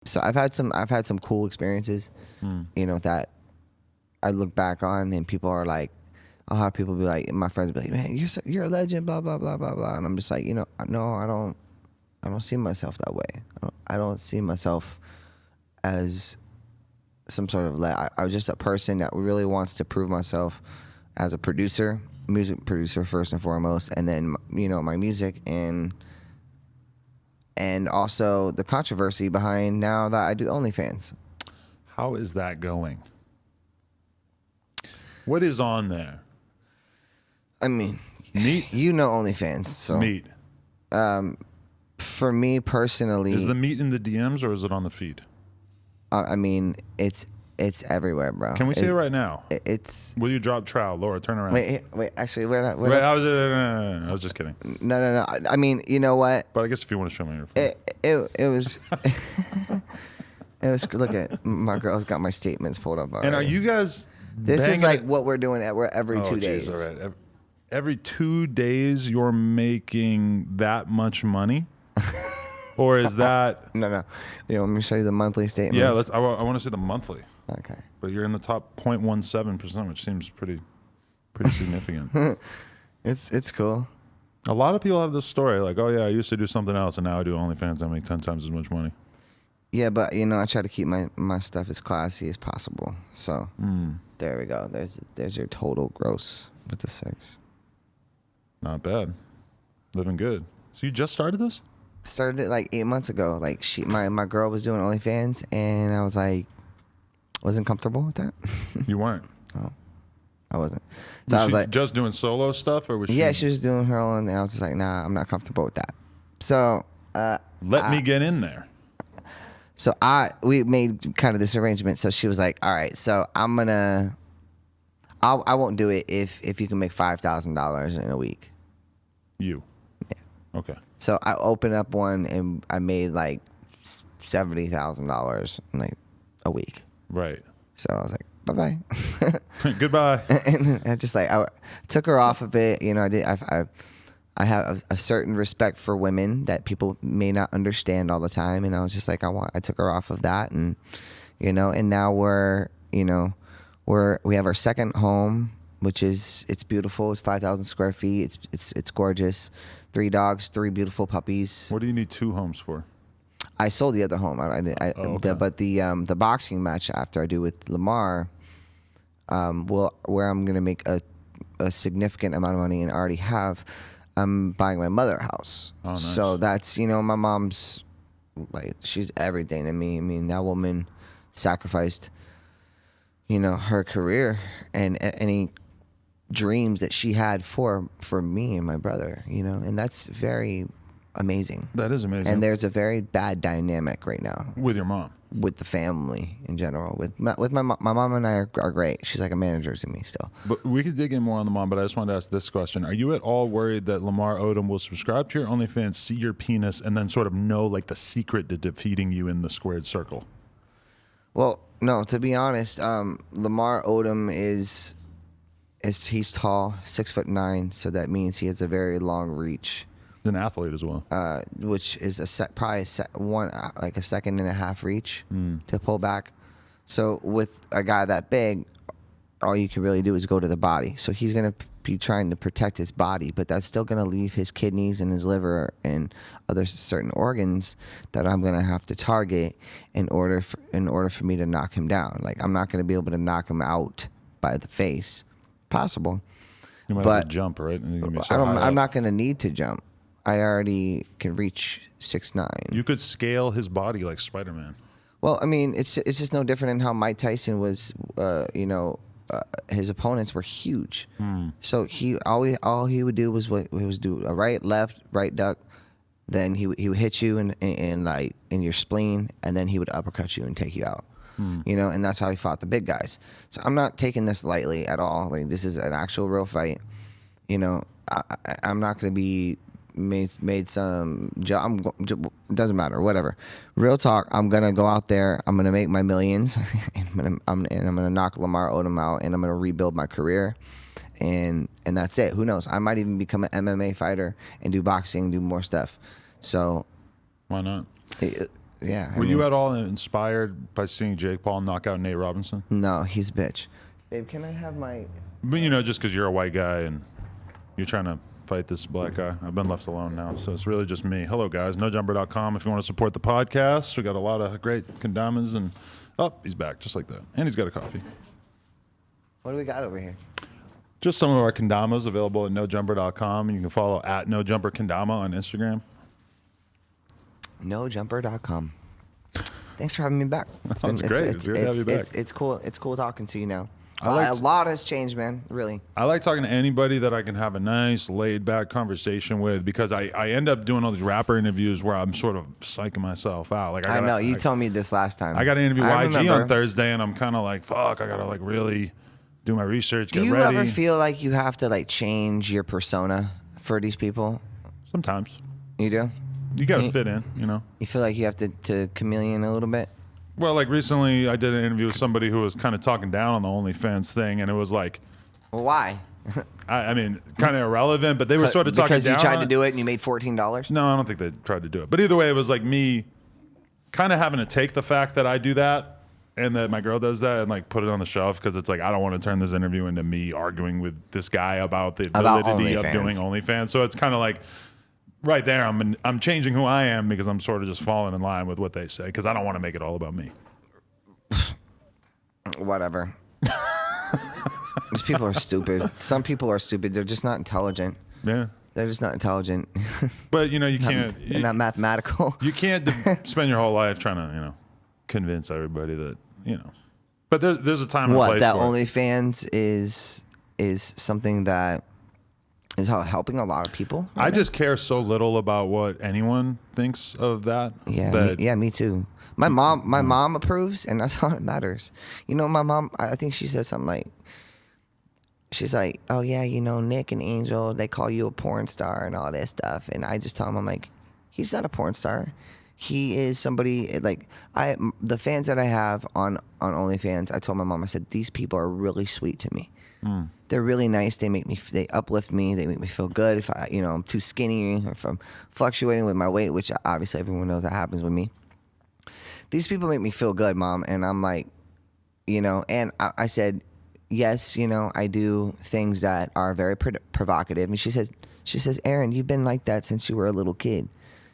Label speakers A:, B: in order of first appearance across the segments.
A: So I've had some cool experiences, you know, that I look back on, and people are like, I'll have people be like, my friends be like, man, you're a legend, blah blah blah blah blah, and I'm just like, you know, no, I don't see myself that way. I don't see myself as some sort of I was just a person that really wants to prove myself as a producer, music producer first and foremost, and then, you know, my music, and also the controversy behind now that I do OnlyFans.
B: How is that going? What is on there?
A: I mean,
B: Meat?
A: you know OnlyFans, so
B: Meat.
A: For me personally,
B: Is the meat in the DMs or is it on the feed?
A: I mean, it's everywhere, bro.
B: Can we see it right now?
A: It's
B: Will you drop trowel? Laura, turn around.
A: wait. Actually, we're not.
B: Wait, I was just kidding.
A: No. I mean, you know what?
B: But I guess if you want to show me your phone.
A: It was. It was. Look at my girl's got my statements pulled up already.
B: And are you guys?
A: This is
B: banging
A: like
B: it?
A: what we're doing every 2 days.
B: All right. Every 2 days you're making that much money? Or is that...
A: No. You know, let me show you the monthly statements.
B: Yeah, I want to see the monthly.
A: Okay.
B: But you're in the top 0.17%, which seems pretty significant.
A: It's cool.
B: A lot of people have this story, like, oh yeah, I used to do something else, and now I do OnlyFans, I make 10 times as much money.
A: Yeah, but you know, I try to keep my stuff as classy as possible. So there we go. There's your total gross with the 6.
B: Not bad. Living good. So you just started this?
A: Started it like 8 months ago. Like my girl was doing OnlyFans, and I was like, wasn't comfortable with that.
B: You weren't?
A: Oh, I wasn't. So
B: Was
A: I was
B: she
A: like,
B: just doing solo stuff, or was she?
A: yeah, she was doing her own, and I was just like, nah, I'm not comfortable with that. So
B: Let me get in there.
A: So we made kind of this arrangement. So she was like, all right, so I won't do it if you can make $5,000 in a week.
B: You?
A: Yeah.
B: Okay.
A: So I opened up one and I made like $70,000 in like a week.
B: Right.
A: So I was like, bye-bye.
B: Goodbye.
A: And I just like, I took her off of it. You know, I have a certain respect for women that people may not understand all the time, and I was just like, I took her off of that, and you know, and now we have our second home, which it's beautiful. It's 5,000 square feet. It's gorgeous. 3 dogs, 3 beautiful puppies.
B: What do you need 2 homes for?
A: I sold the other home.
B: Okay.
A: But the boxing match after I do with Lamar, where I'm gonna make a significant amount of money and already have. I'm buying my mother a house.
B: Oh, nice.
A: So that's, you know, my mom's like, she's everything to me. I mean, that woman sacrificed, you know, her career and any dreams that she had for me and my brother, you know, and that's very amazing.
B: That is amazing.
A: And there's a very bad dynamic right now
B: With your mom?
A: with the family in general. With my mom and I are great. She's like a manager to me still.
B: But we could dig in more on the mom, but I just wanted to ask this question. Are you at all worried that Lamar Odom will subscribe to your OnlyFans, see your penis, and then sort of know like the secret to defeating you in the squared circle?
A: Well, no, to be honest, Lamar Odom is he's tall, 6'9", so that means he has a very long reach.
B: An athlete as well.
A: Which is probably a second and a half reach to pull back. So with a guy that big, all you can really do is go to the body. So he's going to be trying to protect his body, but that's still going to leave his kidneys and his liver and other certain organs that I'm going to have to target in order for me to knock him down. Like, I'm not going to be able to knock him out by the face. Possible.
B: You might have to jump, right?
A: I'm not going to need to jump. I already can reach 6'9".
B: You could scale his body like Spider-Man.
A: Well, I mean, it's just no different than how Mike Tyson was. His opponents were huge. So all he would do was do a right, left, right duck. Then he would hit you in your spleen, and then he would uppercut you and take you out. You know, and that's how he fought the big guys. So I'm not taking this lightly at all. Like, this is an actual real fight. You know, I'm not going to be made some. Doesn't matter. Whatever. Real talk. I'm gonna go out there. I'm gonna make my millions, and I'm gonna knock Lamar Odom out, and I'm gonna rebuild my career, and that's it. Who knows? I might even become an MMA fighter and do boxing, do more stuff. So
B: why not?
A: yeah.
B: Were you at all inspired by seeing Jake Paul knock out Nate Robinson?
A: No, he's a bitch. Babe, can I have my...
B: But just because you're a white guy and you're trying to fight this black guy. I've been left alone now, so it's really just me. Hello, guys. NoJumper.com if you want to support the podcast. We got a lot of great kendamas, and he's back just like that, and he's got a coffee.
A: What do we got over here?
B: Just some of our kendamas available at NoJumper.com, and you can follow at NoJumperKendama on Instagram.
A: NoJumper.com. Thanks for having me back.
B: That's great. It's great to have you back.
A: It's cool. It's cool talking to you now. A lot has changed, man. Really.
B: I like talking to anybody that I can have a nice, laid-back conversation with, because I end up doing all these rapper interviews where I'm sort of psyching myself out. Like
A: I know you told me this last time.
B: I got to interview YG on Thursday, and I'm kind of like, fuck. I got to like really do my research.
A: Do you ever feel like you have to like change your persona for these people?
B: Sometimes.
A: You do.
B: You got to fit in,
A: You feel like you have to chameleon a little bit?
B: Well, like recently I did an interview with somebody who was kind of talking down on the OnlyFans thing, and it was like...
A: Well, why?
B: I mean, kind of irrelevant, but they were sort of talking down.
A: Because you tried to do it and you made $14?
B: No, I don't think they tried to do it. But either way, it was like me kind of having to take the fact that I do that and that my girl does that and like put it on the shelf, because it's like I don't want to turn this interview into me arguing with this guy about the validity of doing OnlyFans. So it's kind of like... Right there, I'm changing who I am because I'm sort of just falling in line with what they say, because I don't want to make it all about me.
A: Whatever. These people are stupid. Some people are stupid. They're just not intelligent.
B: Yeah.
A: They're just not intelligent.
B: But, you can't...
A: They're not mathematical.
B: You can't spend your whole life trying to, convince everybody that, But there's a time and a place
A: that
B: for
A: OnlyFans is something that is helping a lot of people. Right?
B: I just care so little about what anyone thinks of that.
A: Yeah, me too. My mom approves, and that's all that matters. My mom, I think she said something like, she's like, oh yeah, Nick and Angel, they call you a porn star and all this stuff. And I just tell him, I'm like, he's not a porn star. He is somebody, like, the fans that I have on OnlyFans, I told my mom, I said, these people are really sweet to me. They're really nice. They uplift me. They make me feel good. If I'm too skinny, or if I'm fluctuating with my weight, which obviously everyone knows that happens with me. These people make me feel good, Mom. And I'm like, and I said, yes, I do things that are very provocative. And she says, Aaron, you've been like that since you were a little kid.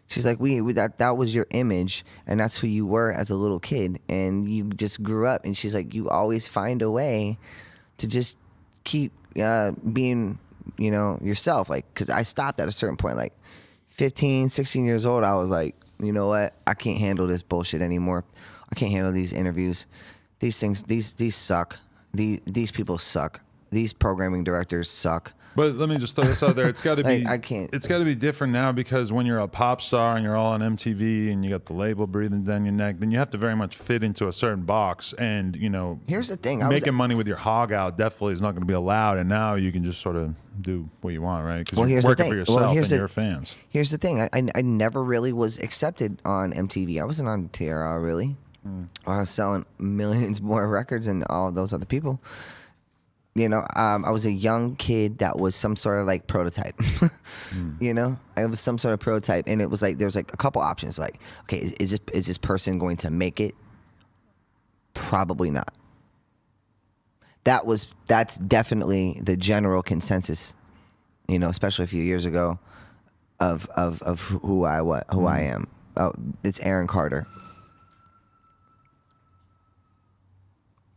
A: She's like, that was your image, and that's who you were as a little kid, and you just grew up. And she's like, you always find a way to just keep being, yourself. Like, because I stopped at a certain point, like 15, 16 years old. I was like, you know what? I can't handle this bullshit anymore. I can't handle these interviews. These things, these suck. These people suck. These programming directors suck.
B: But let me just throw this out there. It's got to be.
A: I can't.
B: It's got to be different now, because when you're a pop star and you're all on MTV and you got the label breathing down your neck, then you have to very much fit into a certain box. And
A: here's the thing:
B: making money with your hog out definitely is not going to be allowed. And now you can just sort of do what you want, right? Because you're working for yourself and your fans.
A: Here's the thing: I never really was accepted on MTV. I wasn't on TRL really. I was selling millions more records than all those other people. I was a young kid that was some sort of like prototype. I was some sort of prototype, and it was like there was like a couple options. Like, okay, is this person going to make it? Probably not. That's definitely the general consensus. Especially a few years ago, of who I am. Oh, it's Aaron Carter.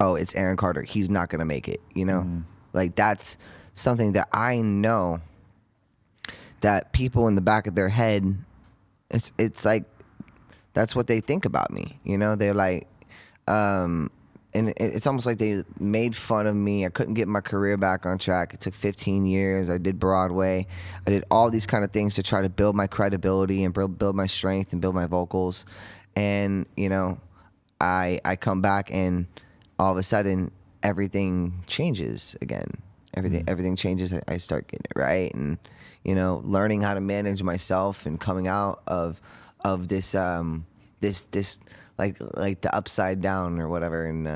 A: Oh, it's Aaron Carter. He's not going to make it, Like, that's something that I know that people in the back of their head, it's like, that's what they think about me, They're like, and it's almost like they made fun of me. I couldn't get my career back on track. It took 15 years. I did Broadway. I did all these kind of things to try to build my credibility and build my strength and build my vocals. And, I come back and all of a sudden everything changes again. Everything changes. I start getting it right, and learning how to manage myself and coming out of this this like the upside down or whatever, and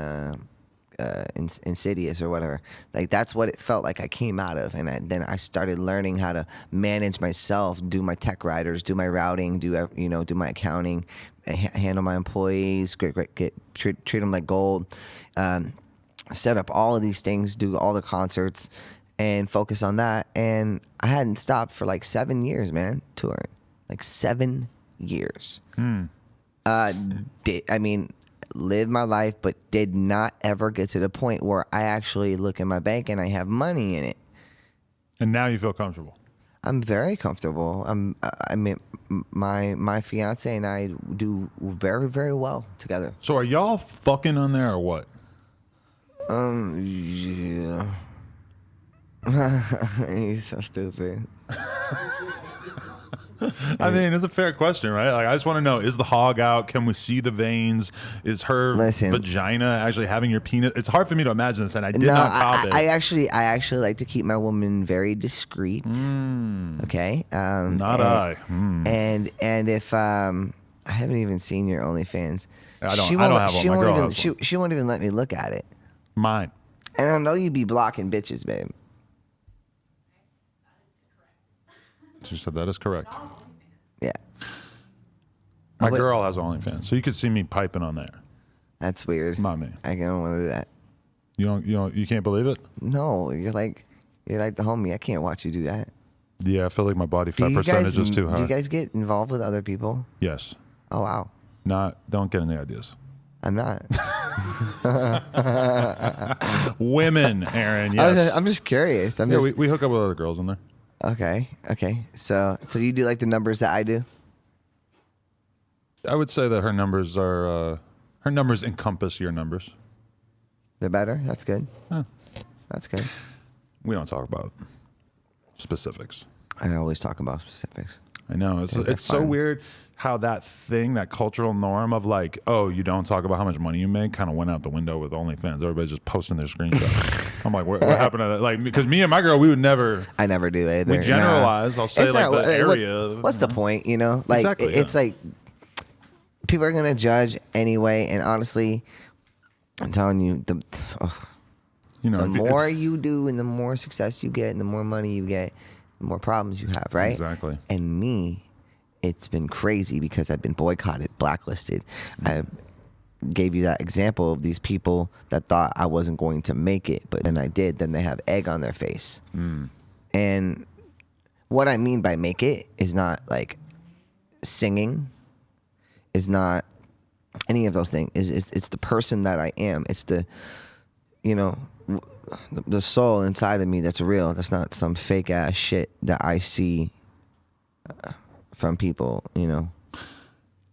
A: insidious or whatever. Like that's what it felt like I came out of, and then I started learning how to manage myself, do my tech riders, do my routing, do my accounting, handle my employees, treat them like gold, set up all of these things, do all the concerts, and focus on that. And I hadn't stopped for like 7 years, man, touring, like 7 years. Lived my life, but did not ever get to the point where I actually look in my bank and I have money in it.
B: And now you feel comfortable.
A: I'm very comfortable. My fiance and I do very, very well together.
B: So are y'all fucking on there or what?
A: Yeah. He's so stupid.
B: I mean, it's a fair question, right? Like, I just want to know: is the hog out? Can we see the veins? Is her vagina actually having your penis? It's hard for me to imagine this, and I did not cop it.
A: I actually like to keep my woman very discreet. Okay. And if I haven't even seen your OnlyFans.
B: I don't have one.
A: She won't even let me look at it.
B: Mine.
A: And I know you be blocking bitches, babe.
B: She said that is correct.
A: Yeah.
B: My girl has OnlyFans, so you could see me piping on there.
A: That's weird.
B: Not me.
A: I don't want to do that.
B: You can't believe it?
A: No, you're like the homie. I can't watch you do that.
B: Yeah, I feel like my body fat percentage is too high.
A: Do you guys get involved with other people?
B: Yes.
A: Oh wow.
B: Don't get any ideas.
A: I'm not.
B: Women, Aaron. Yes.
A: I'm just curious.
B: We hook up with other girls in there.
A: Okay. So you do like the numbers that I do?
B: I would say that her numbers encompass your numbers.
A: They're better. That's good.
B: Huh.
A: That's good.
B: We don't talk about specifics.
A: I always talk about specifics.
B: I know it's so weird how that cultural norm of like, oh, you don't talk about how much money you make, kind of went out the window with OnlyFans. Everybody's just posting their screenshots. I'm like, what happened to that? Like, because me and my girl, we would never.
A: I never do either.
B: We generalize. I'll say like the area.
A: What's the point? Like
B: exactly,
A: it's like people are gonna judge anyway. And honestly, I'm telling you, the more you do, and the more success you get, and the more money you get, the more problems you have, right?
B: Exactly.
A: And me, it's been crazy because I've been boycotted, blacklisted. I gave you that example of these people that thought I wasn't going to make it, but then I did. Then they have egg on their face. And what I mean by make it is not like singing, is not any of those things. It's the person that I am. It's the soul inside of me that's real. That's not some fake ass shit that I see from people,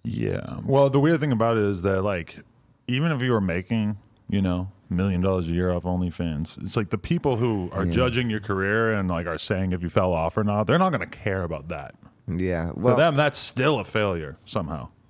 B: Yeah. Well, the weird thing about it is that, like, even if you were making, $1 million a year off OnlyFans, it's like the people who are judging your career and like are saying if you fell off or not, they're not going to care about that.
A: Yeah. Well,
B: for them, that's still a failure somehow.